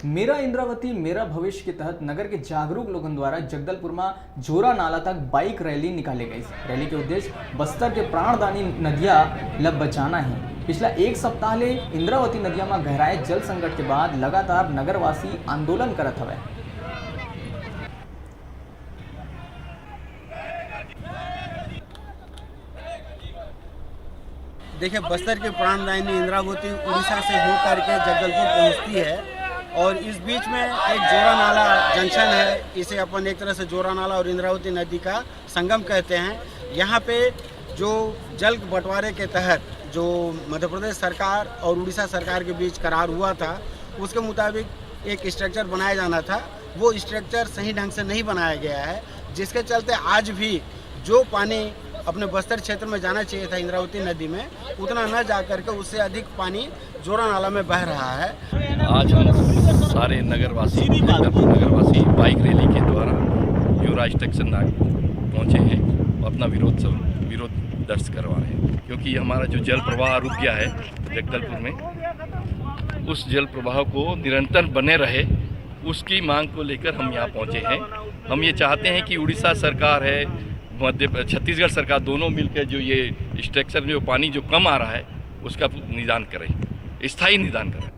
मेरा इंद्रावती मेरा भविष्य के तहत नगर के जागरूक लोगों द्वारा जगदलपुर में जोरा नाला तक बाइक रैली निकाली गई। रैली के उद्देश्य बस्तर के प्राणदानी नदियां लब बचाना है। पिछला एक सप्ताह ले इंद्रावती नदिया में गहराए जल संकट के बाद लगातार नगरवासी आंदोलन करत हवे। देखिए, बस्तर के प्राणदायिनी इंद्रावती उड़ीसा से होकर के जगदलपुर पहुंचती है और इस बीच में एक जोरा नाला जंक्शन है। इसे अपन एक तरह से जोरा नाला और इंद्रावती नदी का संगम कहते हैं। यहाँ पे जो जल बंटवारे के तहत जो मध्य प्रदेश सरकार और उड़ीसा सरकार के बीच करार हुआ था, उसके मुताबिक एक स्ट्रक्चर बनाया जाना था। वो स्ट्रक्चर सही ढंग से नहीं बनाया गया है, जिसके चलते आज भी जो पानी अपने बस्तर क्षेत्र में जाना चाहिए था इंद्रावती नदी में, उतना न जा करके उससे अधिक पानी जोरा नाला में बह रहा है। आज हम सारे नगरवासी बाइक रैली के द्वारा युवराज स्टेशन पहुँचे हैं और अपना विरोध दर्ज करवा रहे हैं, क्योंकि हमारा जो जल प्रवाह रुक गया है जगदलपुर में, उस जल प्रवाह को निरंतर बने रहे, उसकी मांग को लेकर हम यहाँ पहुँचे हैं। हम ये चाहते हैं कि उड़ीसा सरकार है, छत्तीसगढ़ सरकार, दोनों मिलकर जो ये स्ट्रक्चर में जो पानी जो कम आ रहा है उसका निदान करें, स्थायी निदान करें।